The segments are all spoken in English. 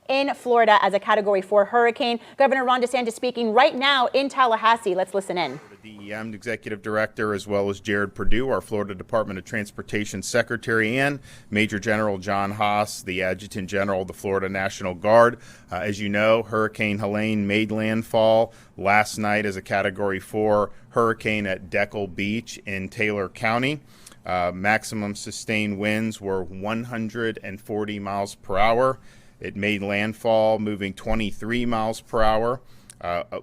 in Florida as a Category 4 hurricane. Governor Ron DeSantis speaking right now in Tallahassee. Let's listen in. The DEM Executive Director, as well as Jared Perdue, our Florida Department of Transportation Secretary, and Major General John Haas, the Adjutant General of the Florida National Guard. As you know, Hurricane Helene made landfall last night as a Category 4 hurricane at Deckle Beach in Taylor County. Maximum sustained winds were 140 miles per hour. It made landfall moving 23 miles per hour.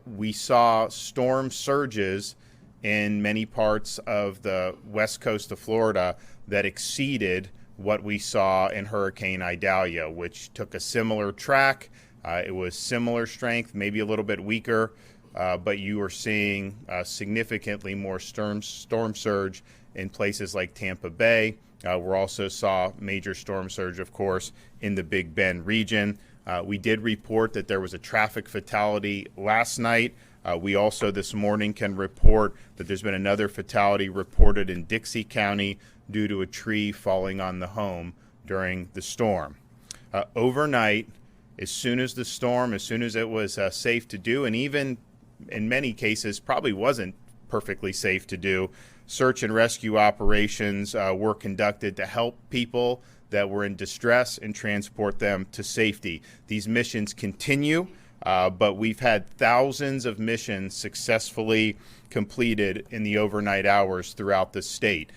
We saw storm surges in many parts of the west coast of Florida that exceeded what we saw in Hurricane Idalia, which took a similar track. It was similar strength, maybe a little bit weaker, but you were seeing significantly more storm surge in places like Tampa Bay. We also saw major storm surge, of course, in the Big Bend region. We did report that there was a traffic fatality last night. We also this morning can report that there's been another fatality reported in Dixie County due to a tree falling on the home during the storm. Overnight, as soon as it was safe to do, and even in many cases probably wasn't perfectly safe to do, search and rescue operations were conducted to help people that were in distress and transport them to safety. These missions continue, but we've had thousands of missions successfully completed in the overnight hours throughout the state.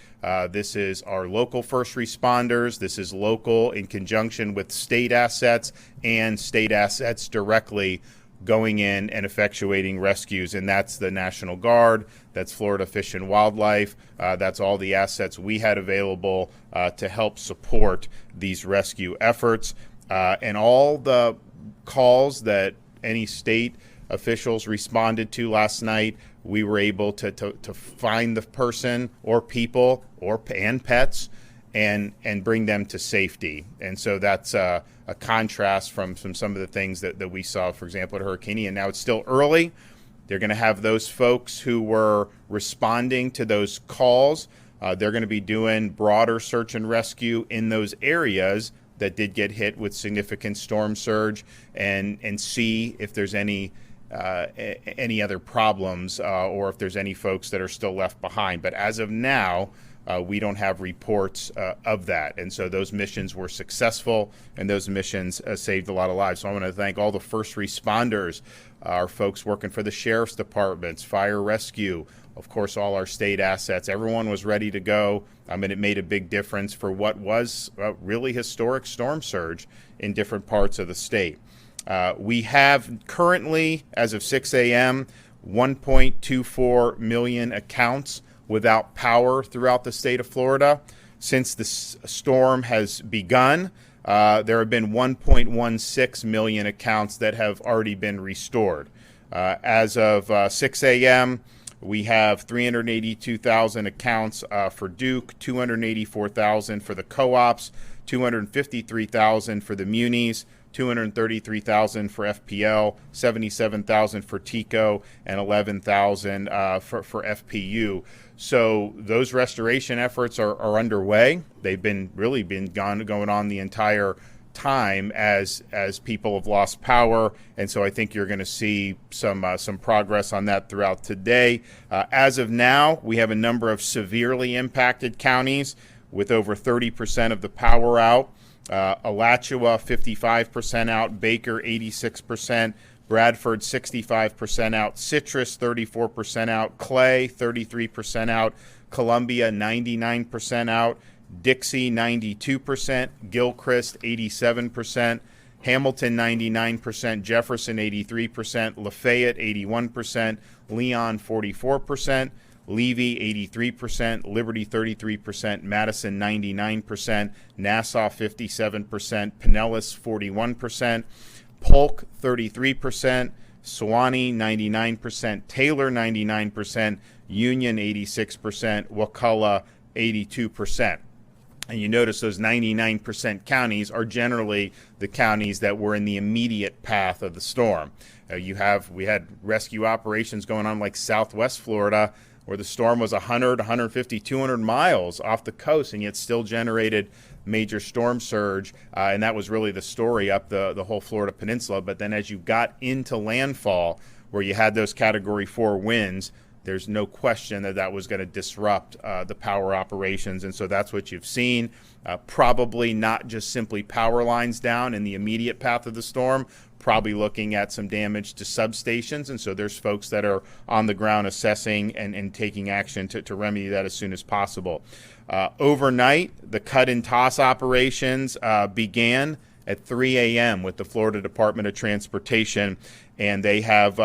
This is our local first responders. This is local in conjunction with state assets and state assets directly going in and effectuating rescues, and that's the National Guard, that's Florida Fish and Wildlife, that's all the assets we had available to help support these rescue efforts. And all the calls that any state officials responded to last night, we were able to find the person or people and pets and bring them to safety. And so that's a contrast from some of the things that we saw, for example, at Hurricane Ian. Now it's still early. They're going to have those folks who were responding to those calls. They're going to be doing broader search and rescue in those areas that did get hit with significant storm surge and see if there's any other problems or if there's any folks that are still left behind. But as of now, we don't have reports of that. And so those missions were successful, and those missions saved a lot of lives. So I want to thank all the first responders, our folks working for the sheriff's departments, fire rescue, of course, all our state assets. Everyone was ready to go. And it made a big difference for what was a really historic storm surge in different parts of the state. We have currently, as of 6 a.m., 1.24 million accounts without power throughout the state of Florida. Since the storm has begun, there have been 1.16 million accounts that have already been restored. As of 6 a.m., we have 382,000 accounts for Duke, 284,000 for the co-ops, 253,000 for the munis, 233,000 for FPL, 77,000 for TECO, and 11,000 for FPU. So those restoration efforts are underway. They've been going on the entire time as people have lost power, and so I think you're going to see some progress on that throughout today. As of now, we have a number of severely impacted counties with over 30% of the power out. Alachua 55% out, Baker 86%, Bradford 65% out, Citrus 34% out, Clay 33% out, Columbia 99% out, Dixie 92%, Gilchrist 87%, Hamilton 99%, Jefferson 83%, Lafayette 81%, Leon 44%, Levy 83%, Liberty 33%, Madison 99%, Nassau 57%, Pinellas 41%, Polk 33%, Suwannee 99%, Taylor 99%, Union 86%, Wakulla 82%. And you notice those 99% counties are generally the counties that were in the immediate path of the storm. We had rescue operations going on like Southwest Florida, where the storm was 100, 150, 200 miles off the coast, and yet still generated major storm surge, and that was really the story up the whole Florida peninsula. But then as you got into landfall, where you had those Category 4 winds, there's no question that that was going to disrupt the power operations. And so that's what you've seen. Probably not just simply power lines down in the immediate path of the storm, probably looking at some damage to substations. And so there's folks that are on the ground assessing and taking action to remedy that as soon as possible. Overnight, the cut and toss operations began at 3 a.m. with the Florida Department of Transportation, and they have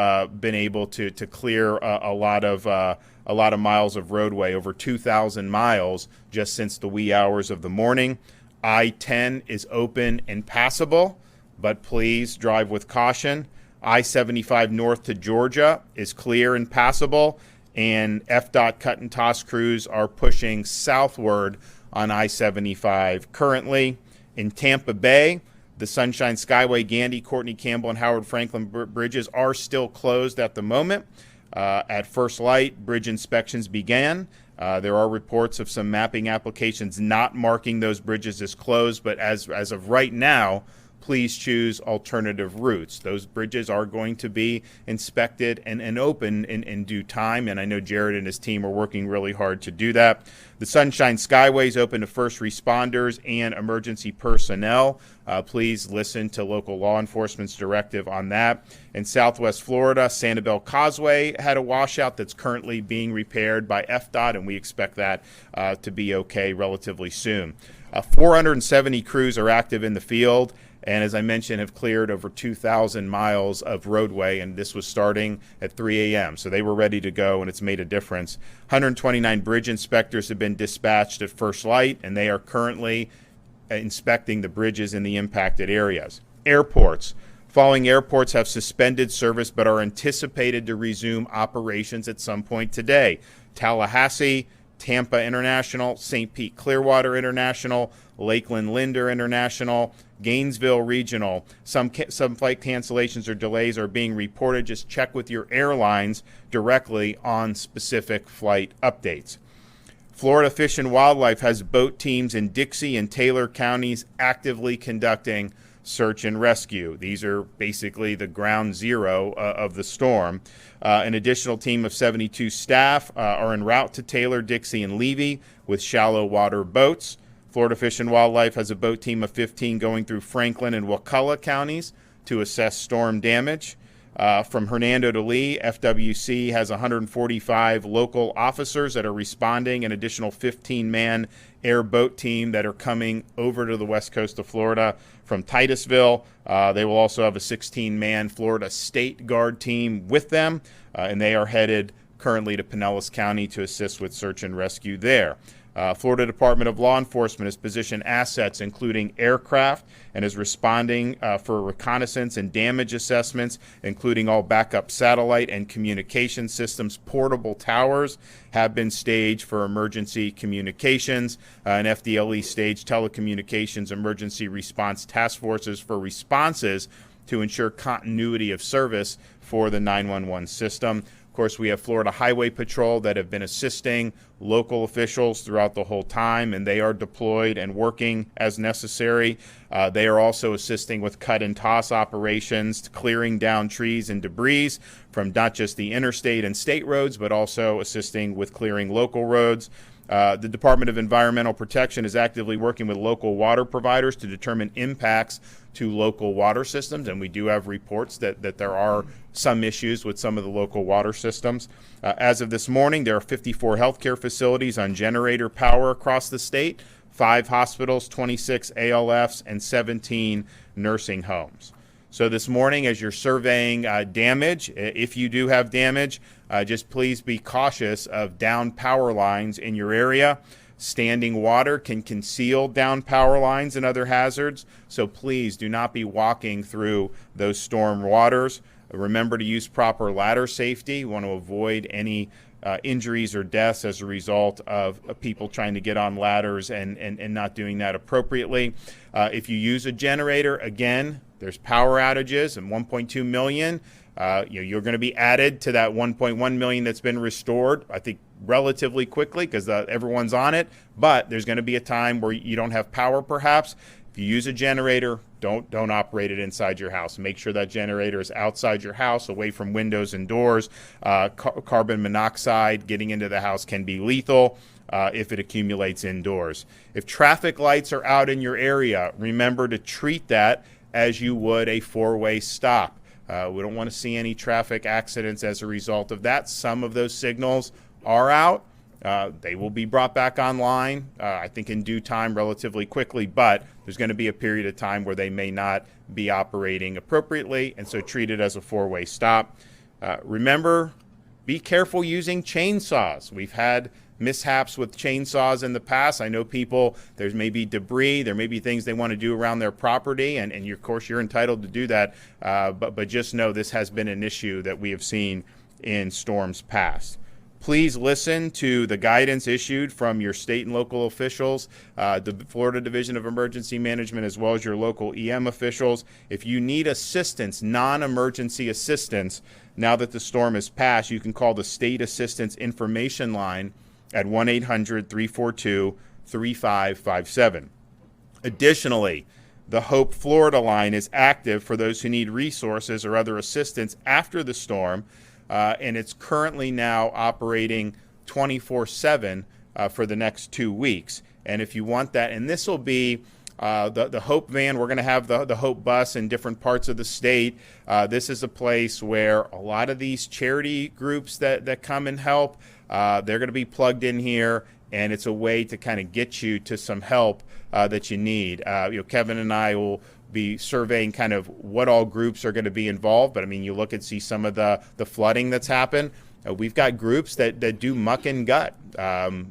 been able to clear a lot of miles of roadway, over 2,000 miles just since the wee hours of the morning. I-10 is open and passable, but please drive with caution. I-75 north to Georgia is clear and passable, and FDOT cut and toss crews are pushing southward on I-75 currently. In Tampa Bay, the Sunshine Skyway, Gandy, Courtney Campbell, and Howard Franklin bridges are still closed at the moment. At first light, bridge inspections began. There are reports of some mapping applications not marking those bridges as closed, but as of right now, please choose alternative routes. Those bridges are going to be inspected and open in due time, and I know Jared and his team are working really hard to do that. The Sunshine Skyway is open to first responders and emergency personnel. Please listen to local law enforcement's directive on that. In Southwest Florida, Sanibel Causeway had a washout that's currently being repaired by FDOT, and we expect that to be okay relatively soon. 470 crews are active in the field, and as I mentioned, have cleared over 2,000 miles of roadway, and this was starting at 3 a.m. So they were ready to go, and it's made a difference. 129 bridge inspectors have been dispatched at first light, and they are currently inspecting the bridges in the impacted areas. Airports. Following airports have suspended service but are anticipated to resume operations at some point today. Tallahassee, Tampa International, St. Pete Clearwater International, Lakeland Linder International, Gainesville Regional. Some flight cancellations or delays are being reported. Just check with your airlines directly on specific flight updates. Florida Fish and Wildlife has boat teams in Dixie and Taylor counties actively conducting search and rescue. These are basically the ground zero of the storm. An additional team of 72 staff are en route to Taylor, Dixie, and Levy with shallow water boats. Florida Fish and Wildlife has a boat team of 15 going through Franklin and Wakulla counties to assess storm damage. From Hernando to Lee, FWC has 145 local officers that are responding, an additional 15-man airboat team that are coming over to the west coast of Florida from Titusville. They will also have a 16-man Florida State Guard team with them, and they are headed currently to Pinellas County to assist with search and rescue there. Florida Department of Law Enforcement has positioned assets, including aircraft, and is responding for reconnaissance and damage assessments, including all backup satellite and communication systems. Portable towers have been staged for emergency communications, and FDLE staged telecommunications emergency response task forces for responses to ensure continuity of service for the 911 system. Of course, we have Florida Highway Patrol that have been assisting local officials throughout the whole time, and they are deployed and working as necessary. They are also assisting with cut and toss operations, clearing down trees and debris from not just the interstate and state roads, but also assisting with clearing local roads. The Department of Environmental Protection is actively working with local water providers to determine impacts to local water systems, and we do have reports that there are some issues with some of the local water systems. As of this morning, there are 54 healthcare facilities on generator power across the state, 5 hospitals, 26 ALFs, and 17 nursing homes. So this morning, as you're surveying damage, if you do have damage, just please be cautious of down power lines in your area. Standing water can conceal down power lines and other hazards, so please do not be walking through those storm waters. Remember to use proper ladder safety. You want to avoid any injuries or deaths as a result of people trying to get on ladders and not doing that appropriately. If you use a generator, again, there's power outages and 1.2 million. You're going to be added to that 1.1 million that's been restored, I think, relatively quickly because everyone's on it. But there's going to be a time where you don't have power, perhaps. If you use a generator, don't operate it inside your house. Make sure that generator is outside your house, away from windows and doors. Carbon monoxide getting into the house can be lethal if it accumulates indoors. If traffic lights are out in your area, remember to treat that as you would a four-way stop. We don't want to see any traffic accidents as a result of that. Some of those signals are out. They will be brought back online, I think in due time, relatively quickly, but there's going to be a period of time where they may not be operating appropriately, and so treat it as a four-way stop. Remember, be careful using chainsaws. We've had mishaps with chainsaws in the past. I know people, there's maybe debris, there may be things they want to do around their property, and of course you're entitled to do that, but just know this has been an issue that we have seen in storms past. Please listen to the guidance issued from your state and local officials, the Florida Division of Emergency Management, as well as your local EM officials. If you need assistance, non-emergency assistance, now that the storm has passed, you can call the State Assistance Information Line at 1-800-342-3557. Additionally, the Hope Florida line is active for those who need resources or other assistance after the storm. And it's currently now operating 24/7 for the next 2 weeks. And if you want that, and this will be the Hope van, we're going to have the Hope bus in different parts of the state. This is a place where a lot of these charity groups that come and help, they're going to be plugged in here, and it's a way to kind of get you to some help that you need. Kevin and I will be surveying kind of what all groups are going to be involved. But I mean, you look and see some of the flooding that's happened. We've got groups that do muck and gut.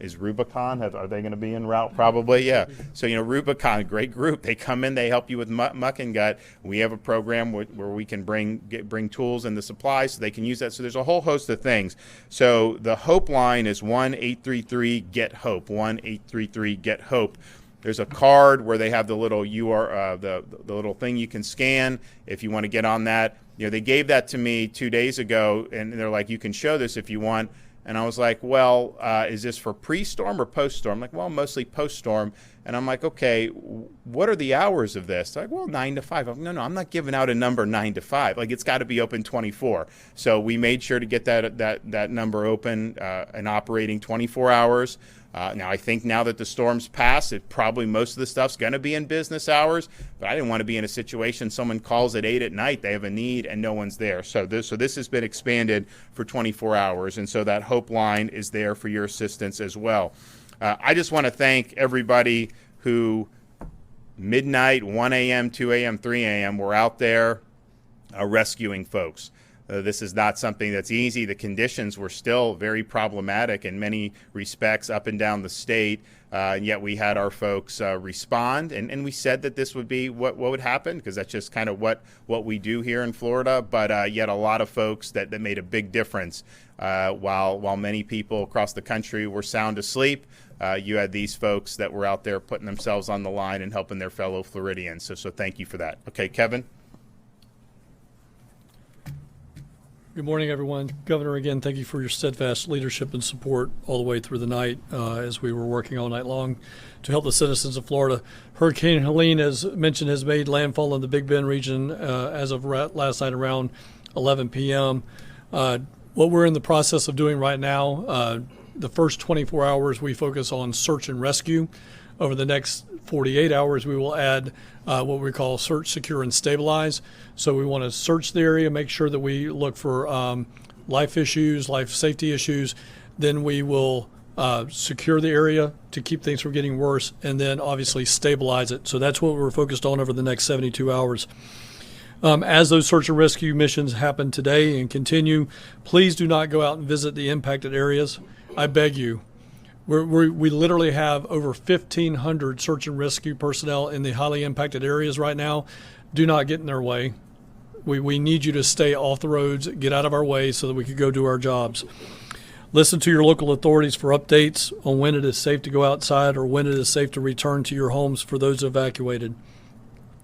Is Rubicon, are they going to be en route? Probably, yeah. So, Rubicon, great group. They come in, they help you with muck and gut. We have a program where we can bring tools and the supplies so they can use that. So there's a whole host of things. So the Hope line is 1-833-GET-HOPE, 1-833-GET-HOPE. There's a card where they have the little the little thing you can scan if you want to get on that. They gave that to me 2 days ago, and they're like, you can show this if you want. And I was like, well, is this for pre-storm or post-storm? I'm like, well, mostly post-storm. And I'm like, okay, what are the hours of this? They're like, well, 9 to 5. I'm like, no, I'm not giving out a number 9 to 5. Like, it's got to be open 24. So we made sure to get that number open and operating 24 hours. Now, I think now that the storm's passed, probably most of the stuff's going to be in business hours, but I didn't want to be in a situation someone calls at 8 at night, they have a need, and no one's there. So this has been expanded for 24 hours, and so that Hope line is there for your assistance as well. I just want to thank everybody who midnight, 1 a.m., 2 a.m., 3 a.m., were out there rescuing folks. This is not something that's easy. The conditions were still very problematic in many respects up and down the state, and yet we had our folks respond, and we said that this would be what would happen, because that's just kind of what we do here in Florida, but yet a lot of folks that made a big difference. While many people across the country were sound asleep, you had these folks that were out there putting themselves on the line and helping their fellow Floridians, so thank you for that. Okay, Kevin? Good morning, everyone. Governor, again, thank you for your steadfast leadership and support all the way through the night as we were working all night long to help the citizens of Florida. Hurricane Helene, as mentioned, has made landfall in the Big Bend region as of last night around 11 p.m. What we're in the process of doing right now, the first 24 hours we focus on search and rescue. Over the next 48 hours, we will add what we call search, secure, and stabilize. So we want to search the area, make sure that we look for life issues, life safety issues. Then we will secure the area to keep things from getting worse, and then obviously stabilize it. So that's what we're focused on over the next 72 hours. As those search and rescue missions happen today and continue, please do not go out and visit the impacted areas. I beg you. We literally have over 1,500 search and rescue personnel in the highly impacted areas right now. Do not get in their way. We need you to stay off the roads, get out of our way so that we can go do our jobs. Listen to your local authorities for updates on when it is safe to go outside or when it is safe to return to your homes for those evacuated.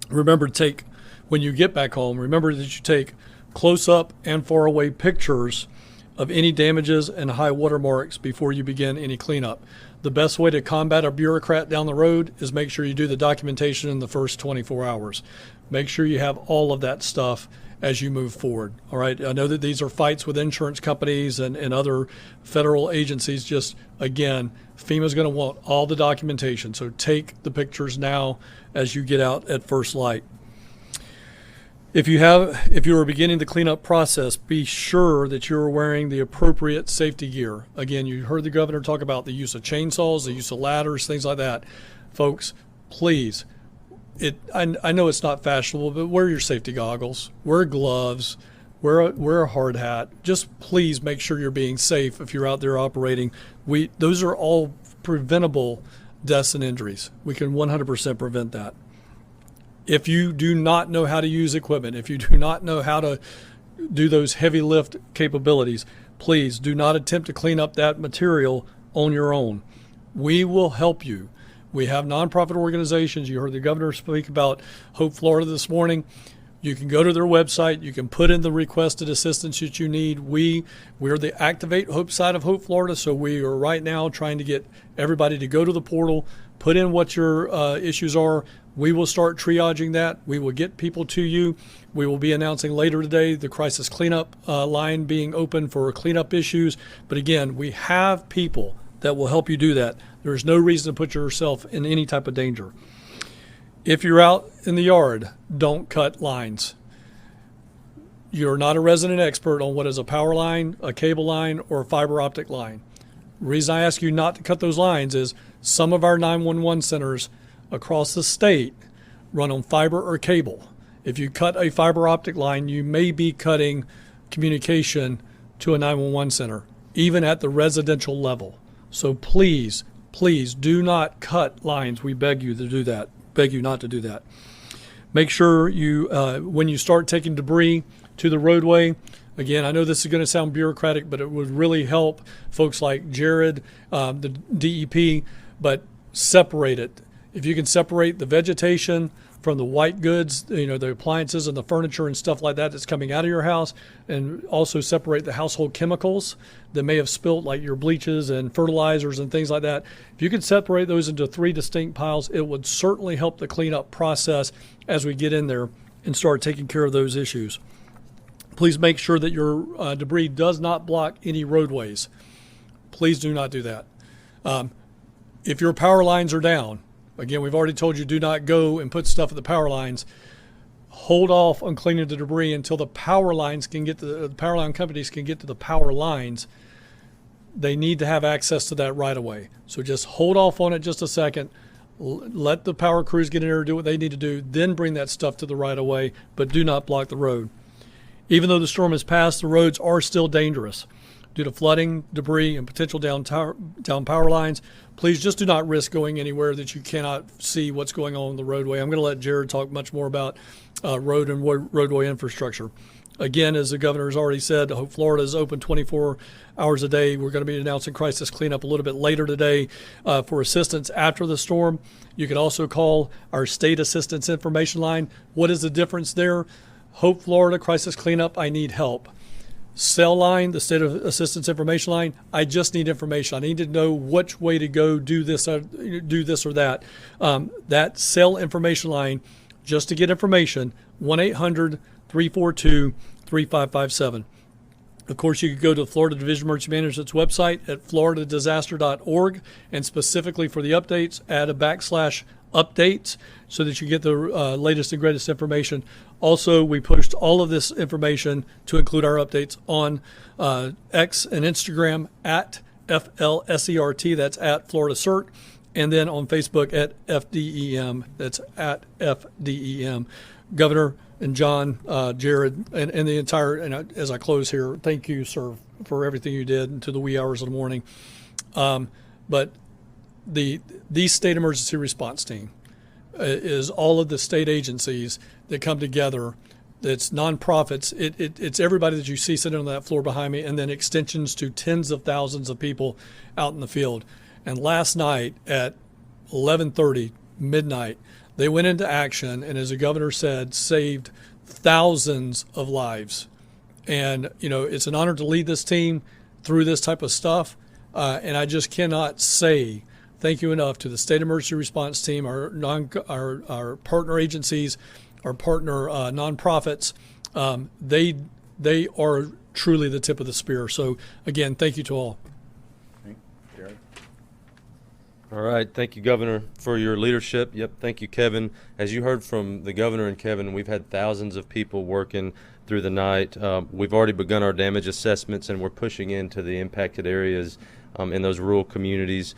Remember to take when you get back home, remember that you take close-up and far-away pictures of any damages and high water marks before you begin any cleanup. The best way to combat a bureaucrat down the road is make sure you do the documentation in the first 24 hours. Make sure you have all of that stuff as you move forward. All right. I know that these are fights with insurance companies and other federal agencies. Just again, FEMA's going to want all the documentation. So take the pictures now as you get out at first light. If you are beginning the cleanup process, be sure that you're wearing the appropriate safety gear. Again, you heard the governor talk about the use of chainsaws, the use of ladders, things like that. Folks, please, I know it's not fashionable, but wear your safety goggles, wear gloves, wear a hard hat. Just please make sure you're being safe if you're out there operating. Those are all preventable deaths and injuries. We can 100% prevent that. If you do not know how to use equipment, if you do not know how to do those heavy lift capabilities, please do not attempt to clean up that material on your own. We will help you. We have nonprofit organizations. You heard the governor speak about Hope Florida this morning. You can go to their website. You can put in the requested assistance that you need. We're the Activate Hope side of Hope Florida, so we are right now trying to get everybody to go to the portal, put in what your issues are. We will start triaging that. We will get people to you. We will be announcing later today the crisis cleanup line being open for cleanup issues. But again, we have people that will help you do that. There's no reason to put yourself in any type of danger. If you're out in the yard, don't cut lines. You're not a resident expert on what is a power line, a cable line, or a fiber optic line. The reason I ask you not to cut those lines is some of our 911 centers across the state run on fiber or cable. If you cut a fiber optic line, you may be cutting communication to a 911 center, even at the residential level. So please do not cut lines. We beg you to do that. Beg you not to do that. Make sure you, when you start taking debris to the roadway, again, I know this is going to sound bureaucratic, but it would really help folks like Jared, the DEP, but separate it. If you can separate the vegetation from the white goods, the appliances and the furniture and stuff like that that's coming out of your house, and also separate the household chemicals that may have spilt, like your bleaches and fertilizers and things like that. If you can separate those into 3 distinct piles, it would certainly help the cleanup process as we get in there and start taking care of those issues. Please make sure that your debris does not block any roadways. Please do not do that. If your power lines are down, again, we've already told you do not go and put stuff at the power lines. Hold off on cleaning the debris until the power lines can get to the power line companies can get to the power lines. They need to have access to that right away. So just hold off on it just a second. Let the power crews get in there and do what they need to do. Then bring that stuff to the right of way, but do not block the road. Even though the storm has passed, the roads are still dangerous due to flooding, debris, and potential down power lines. Please just do not risk going anywhere that you cannot see what's going on the roadway. I'm going to let Jared talk much more about road and roadway infrastructure. Again, as the governor has already said, Hope Florida is open 24 hours a day. We're going to be announcing crisis cleanup a little bit later today for assistance after the storm. You can also call our state assistance information line. What is the difference there? Hope Florida crisis cleanup, I need help. Cell line, the state of assistance information line, I just need information. I need to know which way to go, do this or that. That cell information line, just to get information, 1-800-342-3557. Of course, you could go to the Florida Division of Emergency Management's website at floridadisaster.org, and specifically for the updates, add a /updates so that you get the latest and greatest information. Also, we pushed all of this information to include our updates on X and Instagram at FLSERT, that's at Florida CERT, and then on Facebook at FDEM, that's at FDEM. Governor and John, Jared, and the entire, and as I close here, thank you, sir, for everything you did into the wee hours of the morning. But the state emergency response team is all of the state agencies that come together. It's nonprofits. It's everybody that you see sitting on that floor behind me, and then extensions to tens of thousands of people out in the field. And last night at 11:30, midnight, They went into action, and as the governor said, saved thousands of lives. And, it's an honor to lead this team through this type of stuff. And I just cannot say thank you enough to the State Emergency Response Team, our partner agencies, our partner nonprofits. They are truly the tip of the spear. So, again, thank you to all. Jared? All right. Thank you, Governor, for your leadership. Yep. Thank you, Kevin. As you heard from the governor and Kevin, we've had thousands of people working through the night. We've already begun our damage assessments, and we're pushing into the impacted areas in those rural communities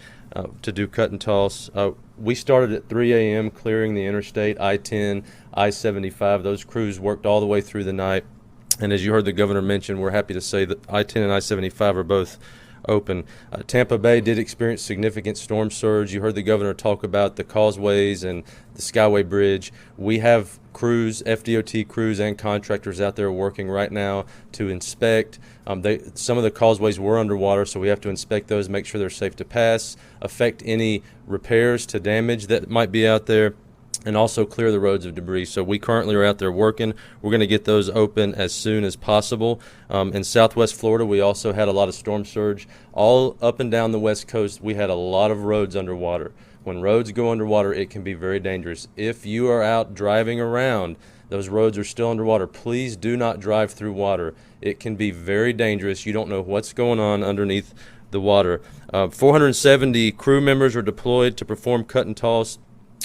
to do cut and toss. We started at 3 a.m. clearing the interstate, I-10, I-75. Those crews worked all the way through the night. And as you heard the governor mention, we're happy to say that I-10 and I-75 are both open. Tampa Bay did experience significant storm surge. You heard the governor talk about the causeways and the Skyway Bridge. We have crews, FDOT crews and contractors out there working right now to inspect. Some of the causeways were underwater, so we have to inspect those, make sure they're safe to pass, affect any repairs to damage that might be out there, and also clear the roads of debris. So we currently are out there working. We're going to get those open as soon as possible. In Southwest Florida, we also had a lot of storm surge. All up and down the West Coast, we had a lot of roads underwater. When roads go underwater, it can be very dangerous. If you are out driving around, those roads are still underwater. Please do not drive through water. It can be very dangerous. You don't know what's going on underneath the water. 470 crew members are deployed to perform cut and toss.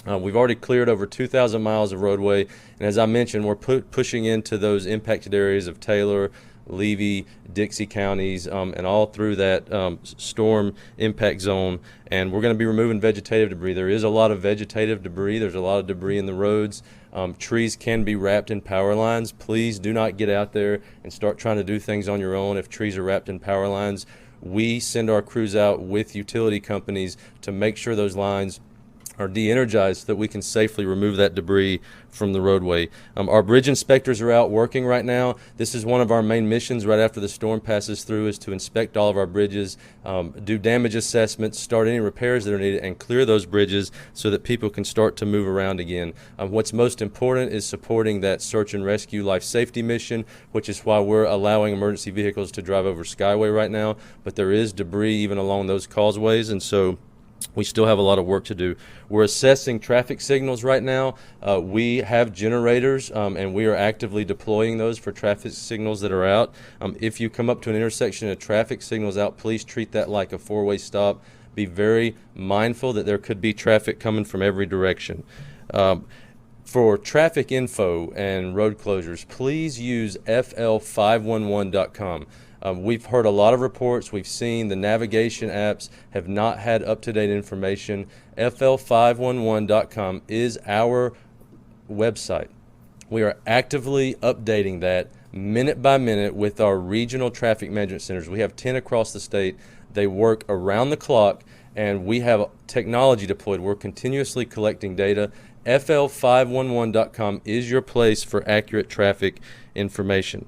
We've already cleared over 2,000 miles of roadway, and as I mentioned, we're pushing into those impacted areas of Taylor, Levy, Dixie counties, and all through that storm impact zone. And we're going to be removing vegetative debris. There is a lot of vegetative debris. There's a lot of debris in the roads. Trees can be wrapped in power lines. Please do not get out there and start trying to do things on your own if trees are wrapped in power lines. We send our crews out with utility companies to make sure those lines are de-energized so that we can safely remove that debris from the roadway. Our bridge inspectors are out working right now. This is one of our main missions right after the storm passes through, is to inspect all of our bridges, do damage assessments, start any repairs that are needed, and clear those bridges so that people can start to move around again. What's most important is supporting that search and rescue life safety mission, which is why we're allowing emergency vehicles to drive over Skyway right now. But there is debris even along those causeways, and so we still have a lot of work to do. We're assessing traffic signals right now. We have generators, and we are actively deploying those for traffic signals that are out. If you come up to an intersection and a traffic signal is out, please treat that like a four-way stop. Be very mindful that there could be traffic coming from every direction. For traffic info and road closures, please use fl511.com. We've heard a lot of reports. We've seen the navigation apps have not had up-to-date information. fl511.com is our website. We are actively updating that minute by minute with our regional traffic management centers. We have 10 across the state. They work around the clock, and we have technology deployed. We're continuously collecting data. fl511.com is your place for accurate traffic information.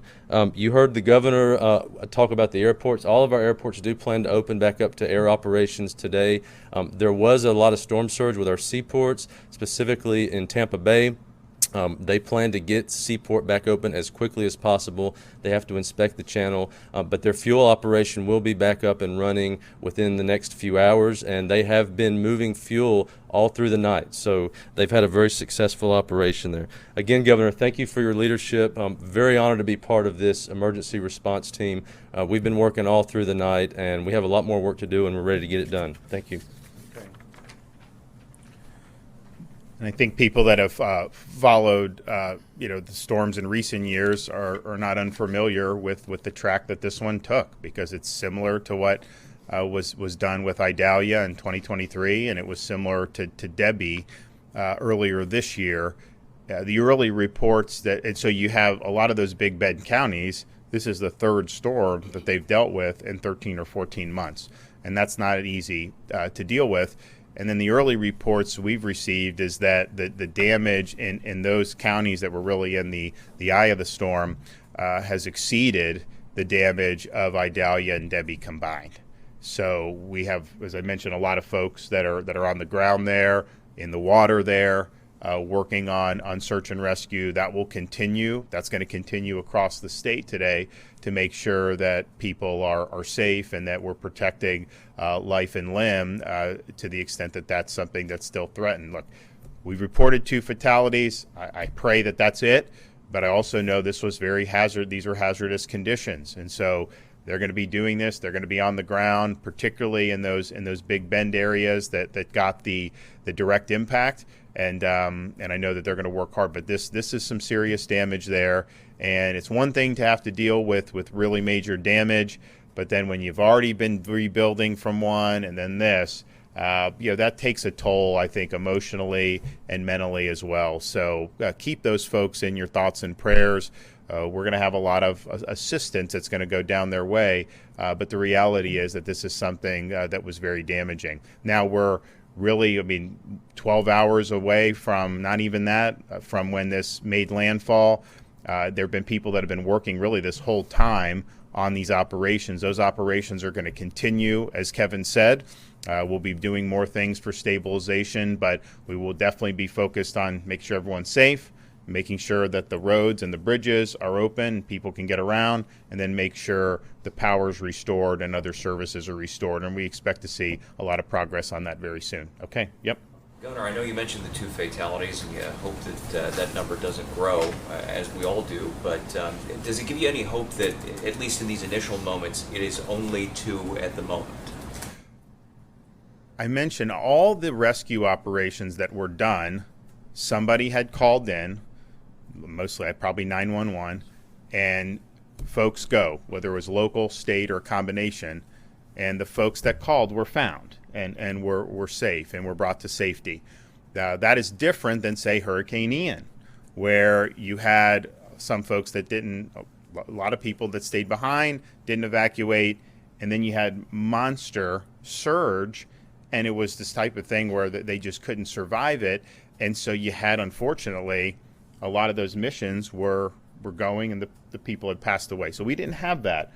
You heard the governor talk about the airports. All of our airports do plan to open back up to air operations today. There was a lot of storm surge with our seaports, specifically in Tampa Bay. They plan to get Seaport back open as quickly as possible. They have to inspect the channel, but their fuel operation will be back up and running within the next few hours, and they have been moving fuel all through the night. So they've had a very successful operation there. Again, Governor, thank you for your leadership. I'm very honored to be part of this emergency response team. We've been working all through the night, and we have a lot more work to do, and we're ready to get it done. Thank you. And I think people that have followed, the storms in recent years are not unfamiliar with the track that this one took, because it's similar to what was done with Idalia in 2023, and it was similar to Debbie earlier this year. The early reports and so you have a lot of those Big Bend counties. This is the third storm that they've dealt with in 13 or 14 months, and that's not easy to deal with. And then the early reports we've received is that the damage in those counties that were really in the eye of the storm has exceeded the damage of Idalia and Debbie combined. So we have, as I mentioned, a lot of folks that are on the ground there, in the water there, working on search and rescue. That will continue. That's going to continue across the state today to make sure that people are safe and that we're protecting life and limb to the extent that that's something that's still threatened. Look, we've reported 2 fatalities. I pray that that's it, but I also know this was these were hazardous conditions. And so they're going to be doing this. They're going to be on the ground, particularly in those Big Bend areas that got the direct impact. And I know that they're going to work hard. But this is some serious damage there. And it's one thing to have to deal with really major damage, but then when you've already been rebuilding from one and then this, that takes a toll, I think, emotionally and mentally as well. So keep those folks in your thoughts and prayers. We're going to have a lot of assistance that's going to go down their way, but the reality is that this is something that was very damaging. Now we're really, 12 hours away from, not even that, from when this made landfall. There have been people that have been working really this whole time on these operations. Those operations are going to continue, as Kevin said. We'll be doing more things for stabilization, but we will definitely be focused on making sure everyone's safe, making sure that the roads and the bridges are open, people can get around, and then make sure the power is restored and other services are restored. And we expect to see a lot of progress on that very soon. Okay, yep. Governor, I know you mentioned the 2 fatalities, and you hope that that number doesn't grow, as we all do, but does it give you any hope that, at least in these initial moments, it is only 2 at the moment? I mentioned all the rescue operations that were done, somebody had called in, mostly probably 911, and folks go, whether it was local, state, or a combination, and the folks that called were found and were safe and were brought to safety. That is different than, say, Hurricane Ian, where you had some folks that didn't, a lot of people that stayed behind, didn't evacuate, and then you had monster surge, and it was this type of thing where they just couldn't survive it. And so you had, unfortunately, a lot of those missions were going and the people had passed away. So we didn't have that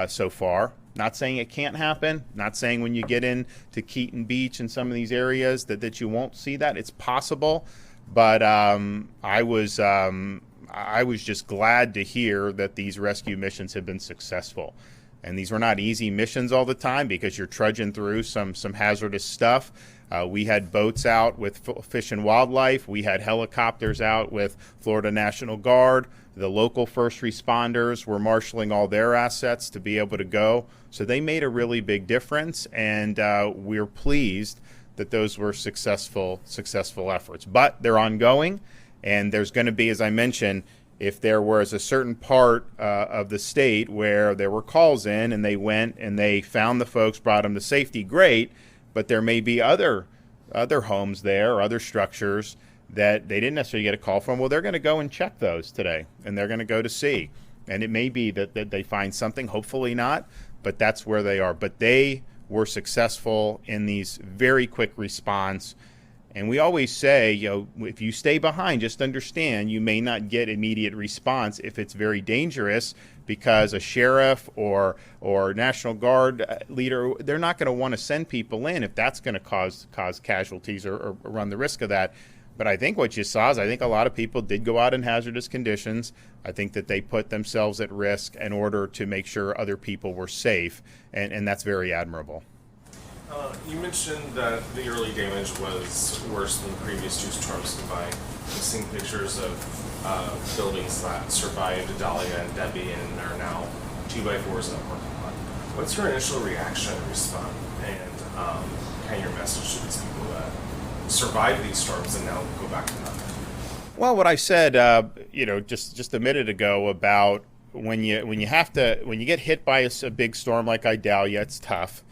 so far. Not saying it can't happen. Not saying when you get into Keaton Beach and some of these areas that you won't see that. It's possible. But I was just glad to hear that these rescue missions have been successful. And these were not easy missions all the time because you're trudging through some hazardous stuff. We had boats out with Fish and Wildlife. We had helicopters out with Florida National Guard. The local first responders were marshaling all their assets to be able to go. So they made a really big difference, and we're pleased that those were successful efforts. But they're ongoing, and there's going to be, as I mentioned, if there was a certain part of the state where there were calls in and they went and they found the folks, brought them to safety, great, but there may be other homes there or other structures that they didn't necessarily get a call from. Well, they're going to go and check those today, and they're going to go to see. And it may be that they find something, hopefully not, but that's where they are. But they were successful in these very quick response. And we always say, if you stay behind, just understand you may not get immediate response if it's very dangerous, because a sheriff or National Guard leader, they're not going to want to send people in if that's going to cause casualties or run the risk of that. But I think what you saw is I think a lot of people did go out in hazardous conditions. I think that they put themselves at risk in order to make sure other people were safe, and that's very admirable. You mentioned that the early damage was worse than the previous 2 storms combined. We've seen pictures of buildings that survived Dahlia and Debbie and are now 2x4s in a parking lot. What's your initial reaction and response, and kind of your message to these people that survived these storms and now go back to nothing? Well, what I said, just a minute ago about when you get hit by a big storm like Idalia, it's tough.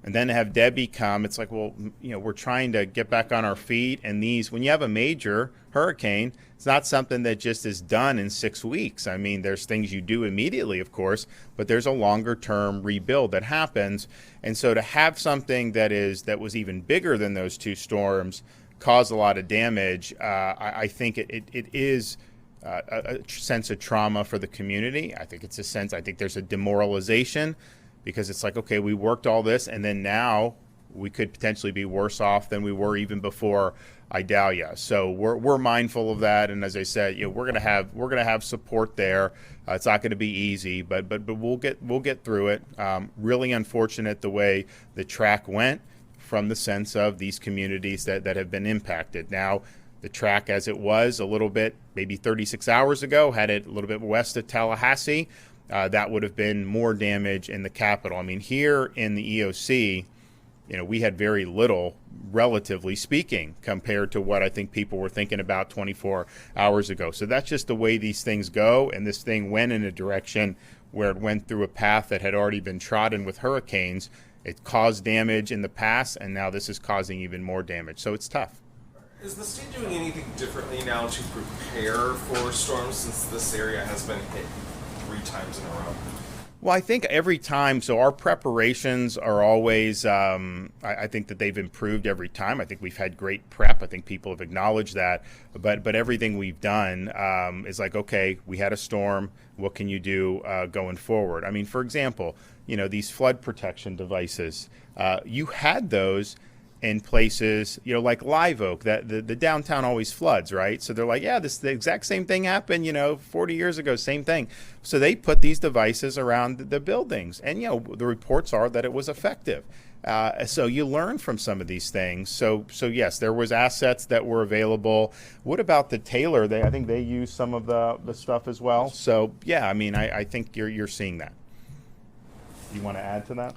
And then to have Debbie come, it's like, well, we're trying to get back on our feet. And when you have a major hurricane, it's not something that just is done in 6 weeks. I mean, there's things you do immediately, of course, but there's a longer term rebuild that happens. And so to have something that was even bigger than those 2 storms cause a lot of damage, I think it is a sense of trauma for the community. I think there's a demoralization, because it's like, okay, we worked all this, and then now we could potentially be worse off than we were even before Idalia. So we're mindful of that, and as I said, we're gonna have support there. It's not going to be easy, but we'll get through it. Really unfortunate the way the track went, from the sense of these communities that have been impacted. Now, the track as it was a little bit, maybe 36 hours ago, had it a little bit west of Tallahassee, that would have been more damage in the capital. I mean, here in the EOC, we had very little, relatively speaking, compared to what I think people were thinking about 24 hours ago. So that's just the way these things go, and this thing went in a direction where it went through a path that had already been trodden with hurricanes. It caused damage in the past, and now this is causing even more damage. So it's tough. Is the state doing anything differently now to prepare for storms, since this area has been hit 3 times in a row? Well, I think every time, so our preparations are always, I think that they've improved every time. I think we've had great prep. I think people have acknowledged that. But everything we've done is like, okay, we had a storm. What can you do going forward? I mean, for example, these flood protection devices, you had those in places, like Live Oak, that the downtown always floods, right? So they're like, yeah, the exact same thing happened, 40 years ago, same thing. So they put these devices around the buildings, and the reports are that it was effective. So you learn from some of these things. So yes, there was assets that were available. What about the Taylor? I think they use some of the stuff as well. So yeah, I mean, I think you're seeing that. You want to add to that?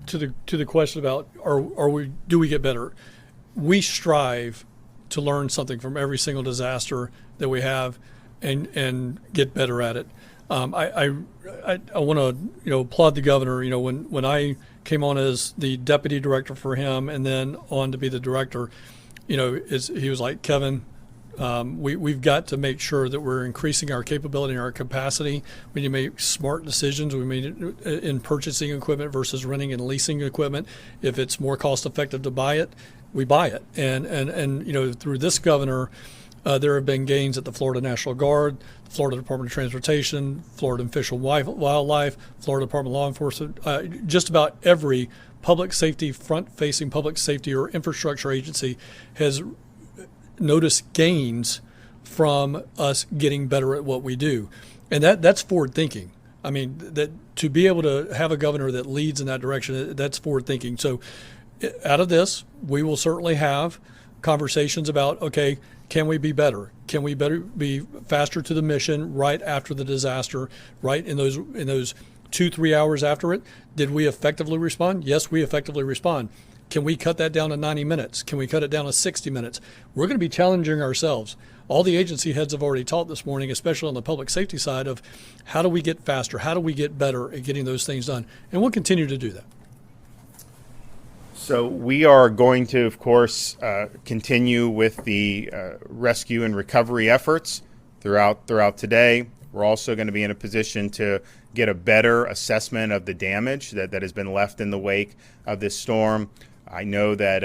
To the question about do we get better? We strive to learn something from every single disaster that we have, and get better at it. I want to applaud the governor. When I came on as the deputy director for him, and then on to be the director, he was like, Kevin, we've got to make sure that we're increasing our capability and our capacity. We need to make smart decisions. We made in purchasing equipment versus renting and leasing equipment. If it's more cost effective to buy it, we buy it. And through this governor, there have been gains at the Florida National Guard, the Florida Department of Transportation, Florida Fish and Wildlife, Florida Department of Law Enforcement. Just about every public safety, front-facing public safety or infrastructure agency has notice gains from us getting better at what we do. And that's forward thinking. I mean, that to be able to have a governor that leads in that direction, that's forward thinking. So out of this, we will certainly have conversations about, okay, can we be better? Can we be faster to the mission right after the disaster, right in those 2-3 hours after it? Did we effectively respond? Yes, we effectively respond. Can we cut that down to 90 minutes? Can we cut it down to 60 minutes? We're going to be challenging ourselves. All the agency heads have already taught this morning, especially on the public safety side, of how do we get faster? How do we get better at getting those things done? And we'll continue to do that. So we are going to, of course, continue with the rescue and recovery efforts throughout today. We're also going to be in a position to get a better assessment of the damage that has been left in the wake of this storm. I know that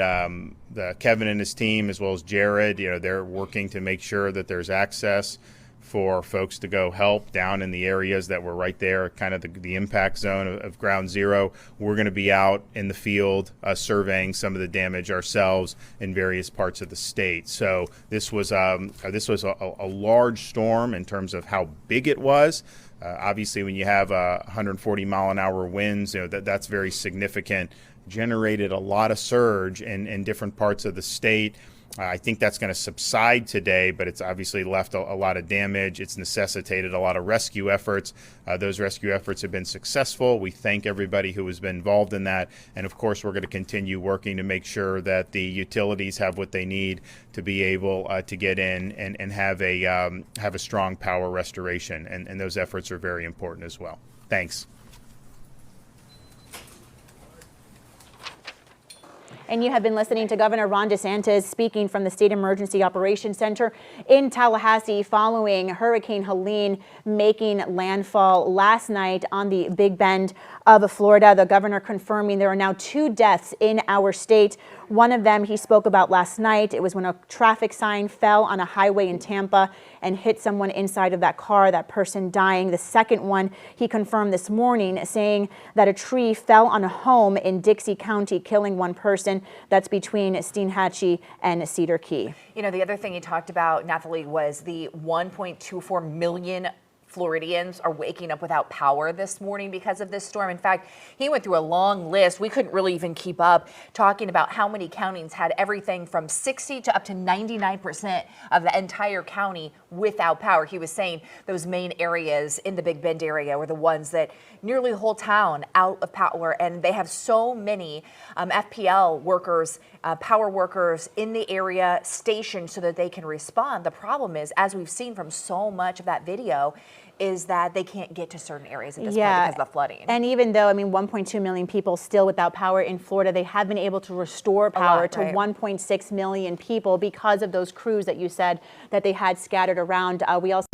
Kevin and his team, as well as Jared, they're working to make sure that there's access for folks to go help down in the areas that were right there, kind of the impact zone of ground zero. We're going to be out in the field surveying some of the damage ourselves in various parts of the state. So this was a large storm in terms of how big it was. Obviously, when you have 140 mile an hour winds, that's very significant. Generated a lot of surge in different parts of the state. I think that's going to subside today, but it's obviously left a lot of damage. It's necessitated a lot of rescue efforts. Those rescue efforts have been successful. We thank everybody who has been involved in that. And of course, we're going to continue working to make sure that the utilities have what they need to be able to get in and have a strong power restoration. And those efforts are very important as well. Thanks. And you have been listening to Governor Ron DeSantis speaking from the State Emergency Operations Center in Tallahassee following Hurricane Helene making landfall last night on the Big Bend of Florida. The governor confirming there are now 2 deaths in our state. One of them he spoke about last night. It was when a traffic sign fell on a highway in Tampa and hit someone inside of that car, that person dying. The second one he confirmed this morning, saying that a tree fell on a home in Dixie County, killing one person. That's between Steinhatchee and Cedar Key. You know, the other thing he talked about, Nathalie, was the 1.24 million Floridians are waking up without power this morning because of this storm. In fact, he went through a long list. We couldn't really even keep up, talking about how many counties had everything from 60 to up to 99% of the entire county without power. He was saying those main areas in the Big Bend area were the ones that nearly the whole town out of power, and they have so many FPL workers, power workers in the area stationed so that they can respond. The problem is, as we've seen from so much of that video, is that they can't get to certain areas at this point because of the flooding. And even though, 1.2 million people still without power in Florida, they have been able to restore power to 1.6 million people because of those crews that you said that they had scattered around. We also